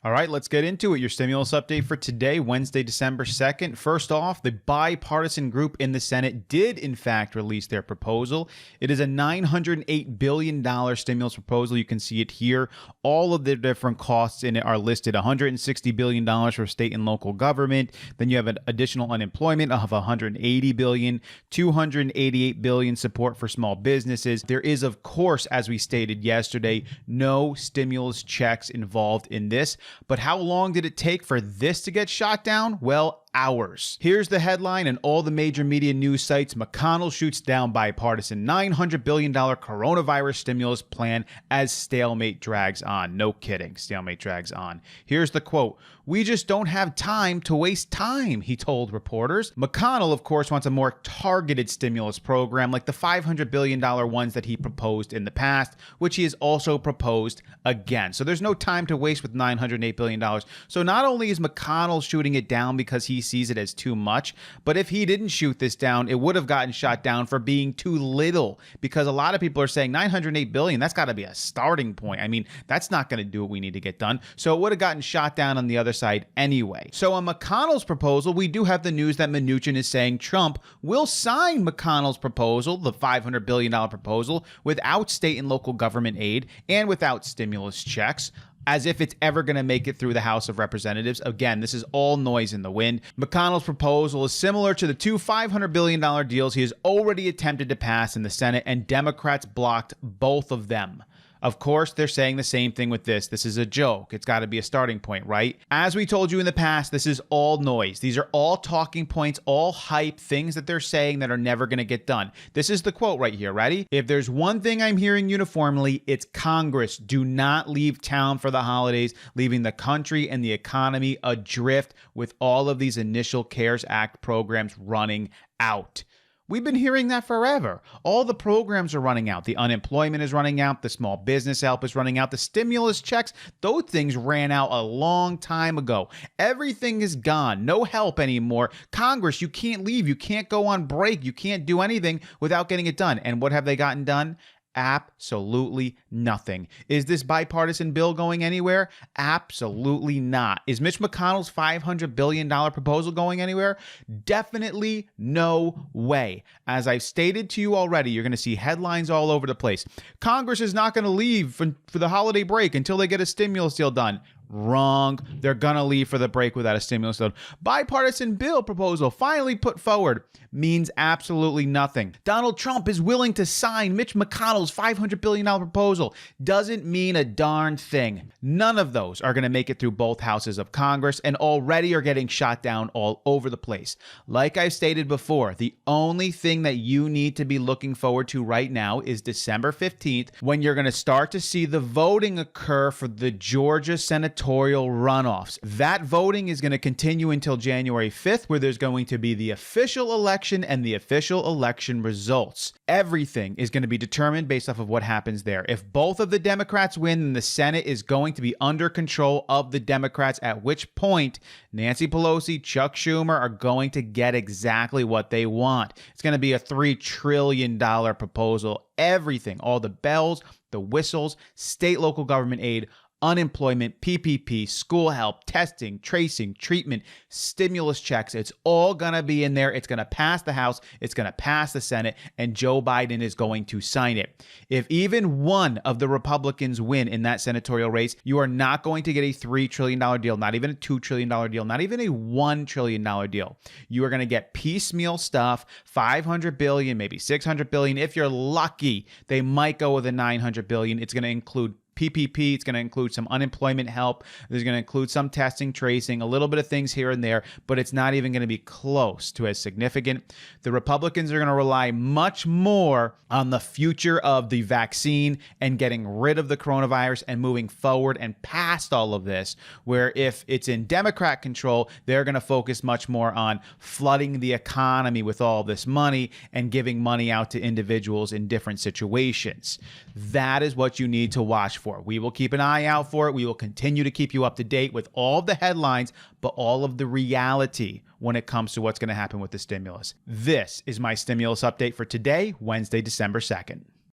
All right, let's get into it. Your stimulus update for today, Wednesday, December 2nd. First off, the bipartisan group in the Senate did, in fact, release their proposal. It is a $908 billion stimulus proposal. You can see it here. All of the different costs in it are listed. $160 billion for state and local government. Then you have an additional unemployment of $180 billion, $288 billion support for small businesses. There is, of course, as we stated yesterday, no stimulus checks involved in this. But how long did it take for this to get shot down? Well, hours. Here's the headline and all the major media news sites. McConnell shoots down bipartisan $900 billion coronavirus stimulus plan as stalemate drags on. No kidding. Stalemate drags on. Here's the quote. "We just don't have time to waste time," he told reporters. McConnell, of course, wants a more targeted stimulus program like the $500 billion ones that he proposed in the past, which he has also proposed again. So there's no time to waste with $908 billion. So not only is McConnell shooting it down because he sees it as too much, but if he didn't shoot this down, it would have gotten shot down for being too little, because a lot of people are saying $908 billion, that's got to be a starting point. I mean, that's not going to do what we need to get done. So it would have gotten shot down on the other side anyway. So on McConnell's proposal, we do have the news that Mnuchin is saying Trump will sign McConnell's proposal, the $500 billion proposal, without state and local government aid and without stimulus checks, as if it's ever going to make it through the House of Representatives. Again, this is all noise in the wind. McConnell's proposal is similar to the two $500 billion deals he has already attempted to pass in the Senate, and Democrats blocked both of them. Of course, they're saying the same thing with this. This is a joke. It's got to be a starting point, right? As we told you in the past, this is all noise. These are all talking points, all hype, things that they're saying that are never going to get done. This is the quote right here. Ready? "If there's one thing I'm hearing uniformly, it's Congress. Do not leave town for the holidays, leaving the country and the economy adrift with all of these initial CARES Act programs running out." We've been hearing that forever. All the programs are running out. The unemployment is running out. The small business help is running out. The stimulus checks, those things ran out a long time ago. Everything is gone. No help anymore. Congress, you can't leave. You can't go on break. You can't do anything without getting it done. And what have they gotten done? Absolutely nothing. Is this bipartisan bill going anywhere? Absolutely not. Is Mitch McConnell's $500 billion proposal going anywhere? Definitely no way. As I've stated to you already, you're going to see headlines all over the place. Congress is not going to leave for the holiday break until they get a stimulus deal done. Wrong. They're going to leave for the break without a stimulus deal. Bipartisan bill proposal finally put forward means absolutely nothing. Donald Trump is willing to sign Mitch McConnell's $500 billion proposal. Doesn't mean a darn thing. None of those are going to make it through both houses of Congress and already are getting shot down all over the place. Like I've stated before, the only thing that you need to be looking forward to right now is December 15th, when you're going to start to see the voting occur for the Georgia senatorial runoffs. That voting is going to continue until January 5th, where there's going to be the official election and the official election results. Everything is going to be determined based off of what happens there. If both of the Democrats win, then the Senate is going to be under control of the Democrats, at which point Nancy Pelosi, Chuck Schumer are going to get exactly what they want. It's going to be a $3 trillion proposal. Everything, all the bells, the whistles, state, local government aid, unemployment, PPP, school help, testing, tracing, treatment, stimulus checks. It's all going to be in there. It's going to pass the House. It's going to pass the Senate, and Joe Biden is going to sign it. If even one of the Republicans win in that senatorial race, you are not going to get a $3 trillion deal, not even a $2 trillion deal, not even a $1 trillion deal. You are going to get piecemeal stuff, $500 billion, maybe $600 billion. If you're lucky, they might go with a $900 billion. It's going to include PPP. It's going to include some unemployment help. There's going to include some testing, tracing, a little bit of things here and there, but it's not even going to be close to as significant. The Republicans are going to rely much more on the future of the vaccine and getting rid of the coronavirus and moving forward and past all of this, where if it's in Democrat control, they're going to focus much more on flooding the economy with all this money and giving money out to individuals in different situations. That is what you need to watch for. We will keep an eye out for it. We will continue to keep you up to date with all of the headlines, but all of the reality when it comes to what's going to happen with the stimulus. This is my stimulus update for today, Wednesday, December 2nd.